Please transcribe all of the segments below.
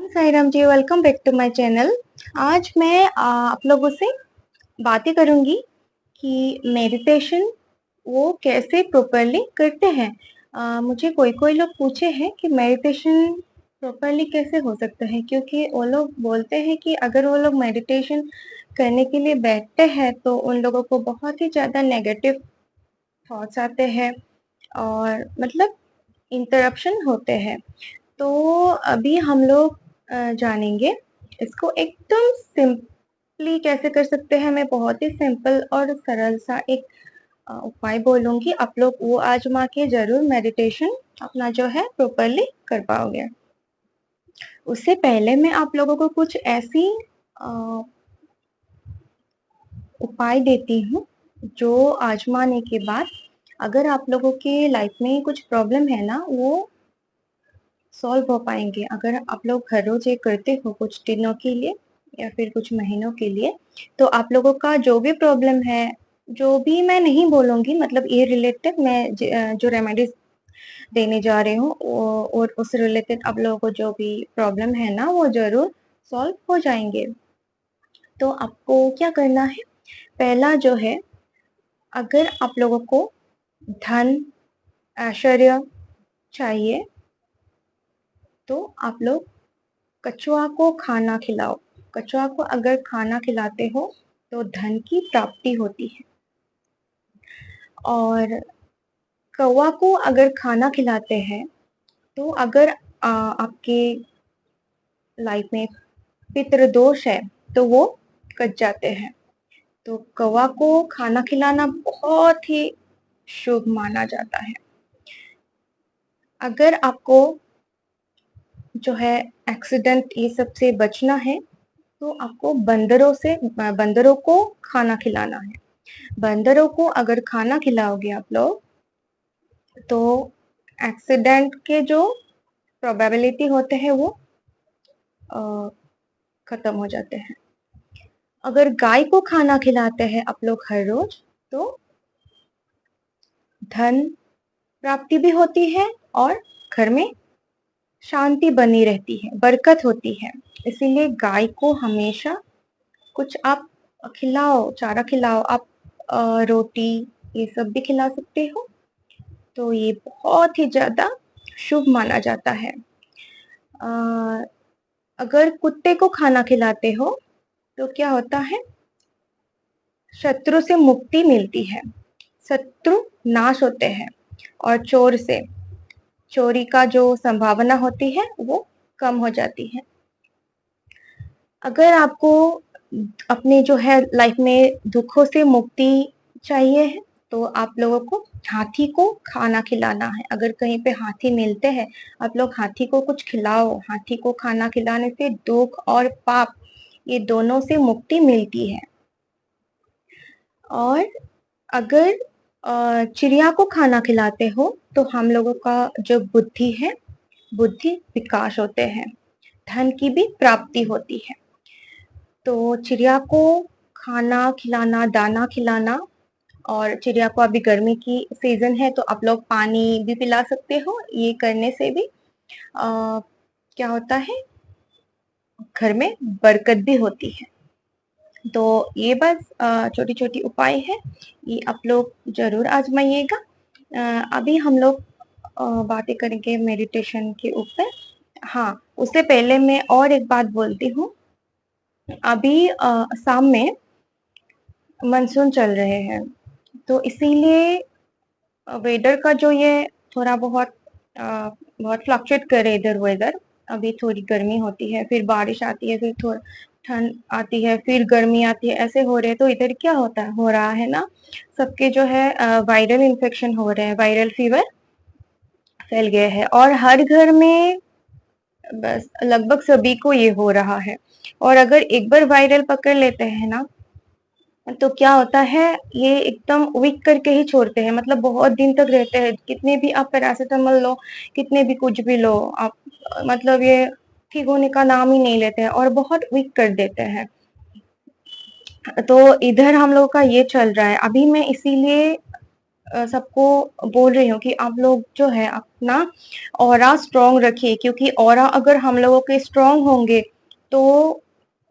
Sai Ram ji, welcome back to my channel. आज मैं आप लोगों से बातें करूंगी कि मेडिटेशन वो कैसे प्रॉपरली करते हैं। मुझे कोई कोई लोग पूछे हैं कि मेडिटेशन प्रॉपरली कैसे हो सकता है, क्योंकि वो लोग बोलते हैं कि अगर वो लोग मेडिटेशन करने के लिए बैठते हैं तो उन लोगों को बहुत ही ज़्यादा नेगेटिव थॉट्स आते हैं और मतलब इंटरप्शन होते हैं। तो अभी हम लोग जानेंगे इसको एकदम सिंपली कैसे कर सकते हैं। मैं बहुत ही सिंपल और सरल सा एक उपाय बोलूंगी, आप लोग वो आजमा के जरूर मेडिटेशन अपना जो है प्रॉपरली कर पाओगे। उससे पहले मैं आप लोगों को कुछ ऐसी उपाय देती हूँ जो आजमाने के बाद अगर आप लोगों के लाइफ में कुछ प्रॉब्लम है ना, वो सॉल्व हो पाएंगे। अगर आप लोग हर रोज ये करते हो कुछ दिनों के लिए या फिर कुछ महीनों के लिए, तो आप लोगों का जो भी प्रॉब्लम है, जो भी मैं नहीं बोलूंगी, मतलब ये रिलेटेड मैं जो रेमेडीज देने जा रही हूँ और उस रिलेटेड आप लोगों को जो भी प्रॉब्लम है ना, वो जरूर सॉल्व हो जाएंगे। तो आपको क्या करना है, पहला जो है, अगर आप लोगों को धन ऐश्वर्य चाहिए तो आप लोग कछुआ को खाना खिलाओ। कछुआ को अगर खाना खिलाते हो तो धन की प्राप्ति होती है। और कौवा को अगर खाना खिलाते हैं तो अगर आपके लाइफ में पितृदोष है तो वो कट जाते हैं। तो कौवा को खाना खिलाना बहुत ही शुभ माना जाता है। अगर आपको जो है एक्सीडेंट ये सब से बचना है तो आपको बंदरों को खाना खिलाना है। बंदरों को अगर खाना खिलाओगे आप लोग तो एक्सीडेंट के जो प्रोबेबिलिटी होते हैं वो खत्म हो जाते हैं। अगर गाय को खाना खिलाते हैं आप लोग हर रोज तो धन प्राप्ति भी होती है और घर में शांति बनी रहती है, बरकत होती है। इसीलिए गाय को हमेशा कुछ आप खिलाओ, चारा खिलाओ, आप रोटी ये सब भी खिला सकते हो। तो ये बहुत ही ज्यादा शुभ माना जाता है। अगर कुत्ते को खाना खिलाते हो तो क्या होता है, शत्रु से मुक्ति मिलती है, शत्रु नाश होते हैं और चोरी का जो संभावना होती है वो कम हो जाती है। अगर आपको अपने जो है लाइफ में दुखों से मुक्ति चाहिए है तो आप लोगों को हाथी को खाना खिलाना है। अगर कहीं पे हाथी मिलते हैं, आप लोग हाथी को कुछ खिलाओ। हाथी को खाना खिलाने से दुख और पाप ये दोनों से मुक्ति मिलती है। और अगर चिड़िया को खाना खिलाते हो तो हम लोगों का जो बुद्धि है, बुद्धि विकास होते हैं, धन की भी प्राप्ति होती है। तो चिड़िया को खाना खिलाना, दाना खिलाना, और चिड़िया को अभी गर्मी की सीजन है तो आप लोग पानी भी पिला सकते हो। ये करने से भी क्या होता है, घर में बरकत भी होती है। तो ये बस छोटी छोटी उपाय है, ये आप लोग जरूर आजमाइएगा। अभी हम लोग बातें करेंगे मेडिटेशन के ऊपर। हाँ, उससे पहले मैं और एक बात बोलती हूँ। अभी असम में मानसून चल रहे हैं तो इसीलिए वेदर का जो ये थोड़ा बहुत फ्लक्चुएट करे इधर वेदर। अभी थोड़ी गर्मी होती है, फिर बारिश आती है, फिर थोड़ा ठंड आती है, फिर गर्मी आती है, ऐसे हो रहे हैं। तो इधर क्या हो रहा है ना, सबके जो है वायरल इन्फेक्शन हो रहे हैं, वायरल फीवर फैल गया है और हर घर में बस लगभग सभी को ये हो रहा है। और अगर एक बार वायरल पकड़ लेते हैं ना तो क्या होता है, ये एकदम वीक करके ही छोड़ते हैं, मतलब बहुत दिन तक रहते हैं। कितने भी आप पैरासिटामोल लो, कितने भी कुछ भी लो आप, मतलब ये ठीक होने का नाम ही नहीं लेते हैं और बहुत वीक कर देते हैं। तो इधर हम लोग का ये चल रहा है अभी। मैं इसीलिए सबको बोल रही हूँ कि आप लोग जो है अपना ऑरा स्ट्रॉन्ग रखिए, क्योंकि ऑरा अगर हम लोगों के स्ट्रॉन्ग होंगे तो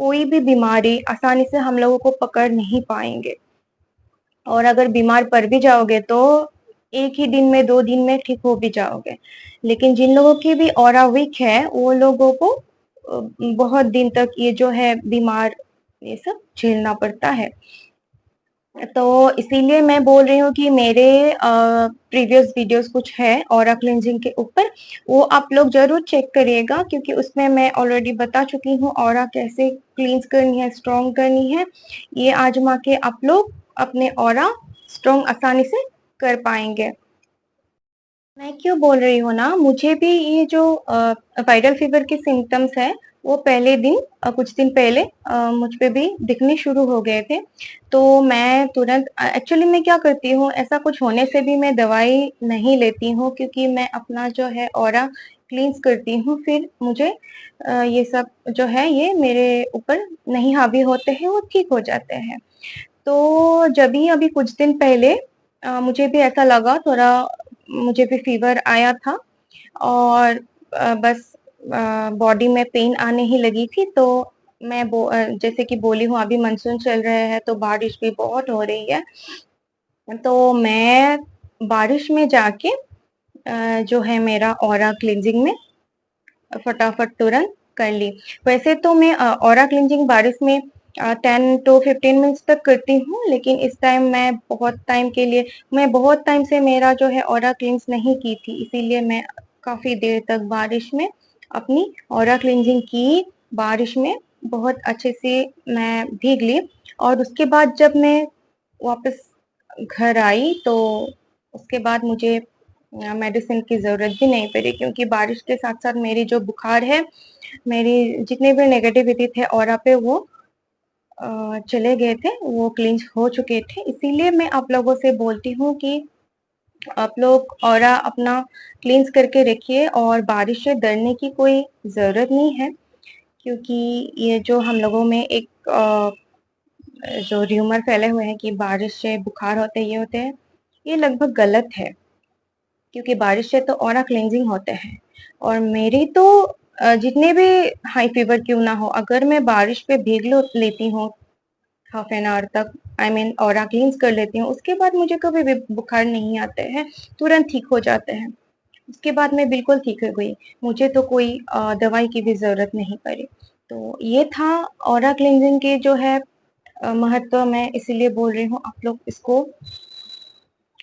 कोई भी बीमारी आसानी से हम लोगों को पकड़ नहीं पाएंगे। और अगर बीमार पड़ भी जाओगे तो एक ही दिन में 2 दिन में ठीक हो भी जाओगे। लेकिन जिन लोगों की भी ऑरा वीक है वो लोगों को बहुत दिन तक ये जो है बीमार ये सब झेलना पड़ता है। तो इसीलिए मैं बोल रही हूँ कि मेरे प्रीवियस वीडियोस कुछ है ऑरा क्लींजिंग के ऊपर, वो आप लोग जरूर चेक करिएगा, क्योंकि उसमें मैं ऑलरेडी बता चुकी हूँ ऑरा कैसे क्लींस करनी है, स्ट्रॉन्ग करनी है। ये आजमा के आप लोग अपने ऑरा स्ट्रॉन्ग आसानी से कर पाएंगे। मैं क्यों बोल रही हूँ ना, मुझे भी ये जो वायरल फीवर के सिम्टम्स है वो पहले दिन कुछ दिन पहले मुझ पे भी दिखने शुरू हो गए थे। तो मैं तुरंत एक्चुअली मैं क्या करती हूँ, ऐसा कुछ होने से भी मैं दवाई नहीं लेती हूँ, क्योंकि मैं अपना जो है ऑरा क्लींस करती हूँ, फिर मुझे ये सब जो है ये मेरे ऊपर नहीं हावी होते हैं, वो ठीक हो जाते हैं। तो जब ही अभी कुछ दिन पहले मुझे भी ऐसा लगा, थोड़ा मुझे भी फीवर आया था और बस बॉडी में पेन आने ही लगी थी। तो मैं जैसे कि बोली हूँ अभी मानसून चल रहा है तो बारिश भी बहुत हो रही है, तो मैं बारिश में जाके जो है मेरा ऑरा क्लींजिंग में फटाफट तुरंत कर ली। वैसे तो मैं ऑरा क्लींजिंग बारिश में 10 to 15 मिनट्स तक करती हूँ, लेकिन इस टाइम मैं बहुत टाइम से मेरा जो है ऑरा क्लींस नहीं की थी, इसीलिए मैं काफी देर तक बारिश में अपनी ऑरा क्लींजिंग की। बारिश में बहुत अच्छे से मैं भीग ली, और उसके बाद जब मैं वापस घर आई तो उसके बाद मुझे मेडिसिन की जरूरत भी नहीं पड़ी, क्योंकि बारिश के साथ साथ मेरी जो बुखार है, मेरी जितने भी नेगेटिविटी थे ऑरा पे वो चले गए थे, वो क्लींस हो चुके थे। इसीलिए मैं आप लोगों से बोलती हूँ कि आप लोग ऑरा अपना क्लींस करके रखिए, और बारिश से डरने की कोई जरूरत नहीं है, क्योंकि ये जो हम लोगों में एक जो र्यूमर फैले हुए हैं कि बारिश से बुखार होते हैं, ये होते हैं, ये लगभग गलत है, क्योंकि बारिश से तो ऑरा क्लेंजिंग होते हैं। और मेरी तो जितने भी हाई फीवर क्यों ना हो, अगर मैं बारिश पे भीग लेती हूँ हाफ एन आवर तक, आई मीन ऑरा क्लींस कर लेती हूँ, उसके बाद मुझे कभी भी बुखार नहीं आते हैं, तुरंत ठीक हो जाते हैं। उसके बाद मैं बिल्कुल ठीक हो गई, मुझे तो कोई दवाई की भी जरूरत नहीं पड़ी। तो ये था ऑरा क्लींजिंग के जो है महत्व। मैं इसीलिए बोल रही हूँ आप लोग इसको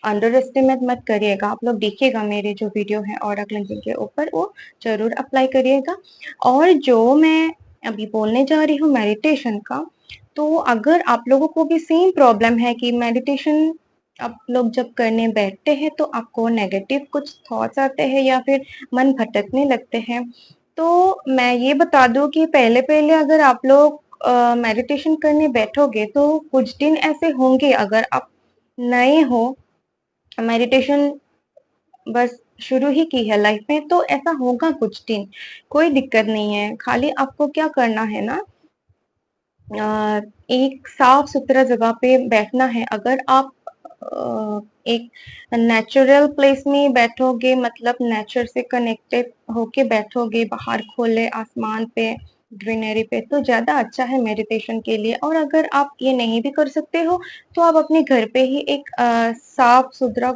अंडर एस्टिमेट मत करिएगा। आप लोग देखिएगा मेरे जो वीडियो है ऑरा क्लेंजिंग के ऊपर, वो जरूर अप्लाई करिएगा। और जो मैं अभी बोलने जा रही हूँ मेडिटेशन का, तो अगर आप लोगों को भी सेम प्रॉब्लम है कि मेडिटेशन आप लोग जब करने बैठते हैं तो आपको नेगेटिव कुछ थॉट्स आते हैं या फिर मन भटकने लगते हैं, तो मैं ये बता दूं कि पहले पहले अगर आप लोग मेडिटेशन करने बैठोगे तो कुछ दिन ऐसे होंगे, अगर आप नए हो, मेडिटेशन बस शुरू ही की है लाइफ में, तो ऐसा होगा कुछ दिन, कोई दिक्कत नहीं है। खाली आपको क्या करना है ना, एक साफ सुथरा जगह पे बैठना है। अगर आप एक नेचुरल प्लेस में बैठोगे, मतलब नेचर से कनेक्टेड होके बैठोगे, बाहर खोले आसमान पे, ग्रीनरी पे, तो ज्यादा अच्छा है मेडिटेशन के लिए। और अगर आप ये नहीं भी कर सकते हो तो आप अपने घर पे ही एक साफ सुथरा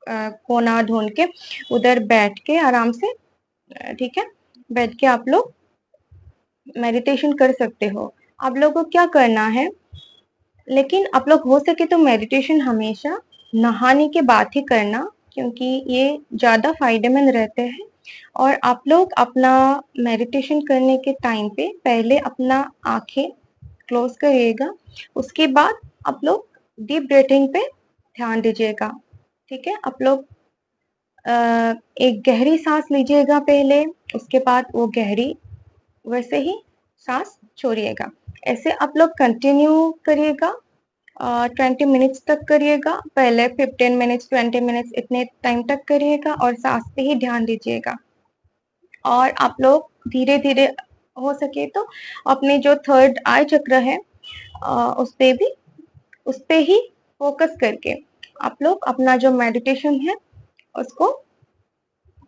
कोना ढूंढ के उधर बैठ के आराम से, ठीक है, बैठ के आप लोग मेडिटेशन कर सकते हो। आप लोगों को क्या करना है, लेकिन आप लोग हो सके तो मेडिटेशन हमेशा नहाने के बाद ही करना, क्योंकि ये ज्यादा फायदेमंद रहते हैं। और आप लोग अपना मेडिटेशन करने के टाइम पे पहले अपना आंखें क्लोज करिएगा, उसके बाद आप लोग डीप ब्रीथिंग पे ध्यान दीजिएगा। ठीक है, आप लोग एक गहरी सांस लीजिएगा पहले, उसके बाद वो गहरी वैसे ही सांस छोड़िएगा। ऐसे आप लोग कंटिन्यू करिएगा, 20 मिनट्स तक करिएगा, पहले 15 मिनट्स 20 मिनट्स इतने टाइम तक करिएगा, और सांस पे ही ध्यान दीजिएगा। और आप लोग धीरे धीरे हो सके तो अपने जो थर्ड आई चक्र है उस पे ही फोकस करके आप लोग अपना जो मेडिटेशन है उसको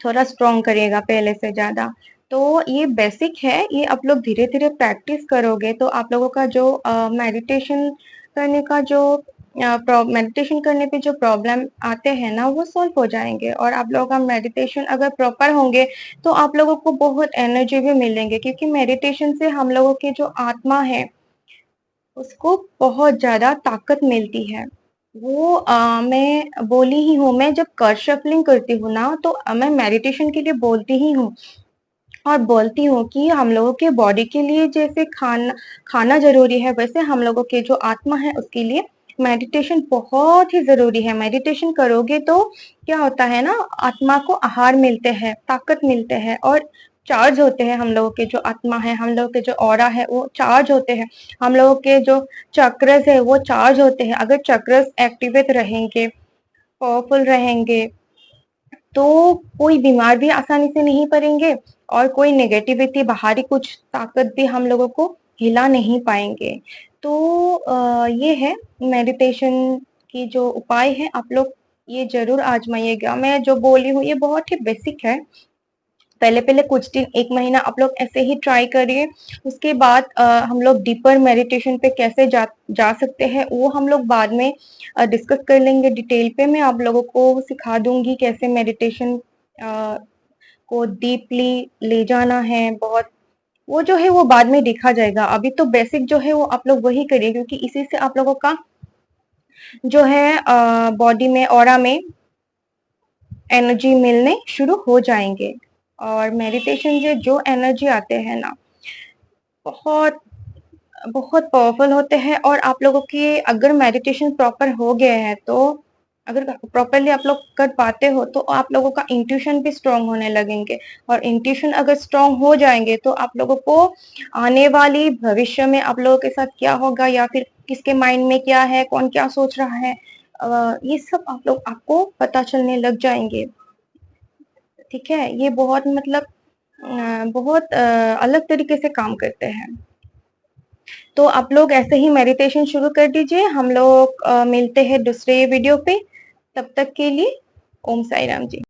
थोड़ा स्ट्रॉन्ग करिएगा पहले से ज़्यादा। तो ये बेसिक है, ये आप लोग धीरे-धीरे प्रैक्टिस करोगे तो आप लोगों का जो मेडिटेशन करने का जो मेडिटेशन करने पे जो प्रॉब्लम आते हैं ना वो सॉल्व हो जाएँगे और आप लोगों का मेडिटेशन अगर प्रॉपर होंगे तो आप लोगों को बहुत एनर्जी भी मिलेंगे क्योंकि मेडिटेशन से हम लोगों की जो आत्मा है उसको बहुत ज़्यादा ताकत मिलती है। वो मैं बोली ही हूँ, मैं जब कर्व शफलिंग करती हूँ ना तो मैं मेडिटेशन के लिए बोलती ही हूँ और बोलती हूँ कि हम लोगों के बॉडी के लिए जैसे खाना ज़रूरी है, वैसे हम लोगों के जो आत्मा है उसके लिए मेडिटेशन बहुत ही ज़रूरी है। मेडिटेशन करोगे तो क्या होता है ना, आत्मा को आहार मिलते हैं, ताकत मिलते हैं और चार्ज होते हैं हम लोगों के जो आत्मा है, हम लोगों के जो ऑरा है वो चार्ज होते हैं। हम लोगों के जो चक्रस है वो चार्ज होते हैं। अगर चक्रस एक्टिवेट रहेंगे, पावरफुल रहेंगे तो कोई बीमार भी आसानी से नहीं पड़ेंगे और कोई नेगेटिविटी बाहरी कुछ ताकत भी हम लोगों को हिला नहीं पाएंगे। तो ये है मेडिटेशन की जो उपाय है, आप लोग ये जरूर आजमाइएगा। मैं जो बोली हूँ ये बहुत ही बेसिक है। पहले-पहले कुछ दिन 1 महीना आप लोग ऐसे ही ट्राई करिए। उसके बाद हम लोग डीपर मेडिटेशन पे कैसे जा सकते हैं वो हम लोग बाद में डिस्कस कर लेंगे डिटेल पे। मैं आप लोगों को सिखा दूँगी कैसे मेडिटेशन अ, को डीपली ले जाना है। बहुत वो जो है वो बाद में देखा जाएगा। अभी तो बेसिक जो है वो आप लोग वही करिए क्योंकि इसी से आप लोगों का जो है बॉडी में, ऑरा में एनर्जी मिलने शुरू हो जाएँगे। और मेडिटेशन से जो एनर्जी आते हैं ना, बहुत बहुत पावरफुल होते हैं और आप लोगों की अगर मेडिटेशन प्रॉपर हो गया है तो अगर प्रॉपरली आप लोग कर पाते हो तो आप लोगों का इंट्यूशन भी स्ट्रांग होने लगेंगे और इंट्यूशन अगर स्ट्रांग हो जाएंगे तो आप लोगों को आने वाली भविष्य में आप लोगों के साथ क्या होगा या फिर किसके माइंड में क्या है, कौन क्या सोच रहा है, ये सब आप लोग आपको पता चलने लग जाएंगे। ठीक है, ये बहुत मतलब बहुत अलग तरीके से काम करते हैं। तो आप लोग ऐसे ही मेडिटेशन शुरू कर दीजिए। हम लोग मिलते हैं दूसरे वीडियो पे। तब तक के लिए ओम साई राम जी।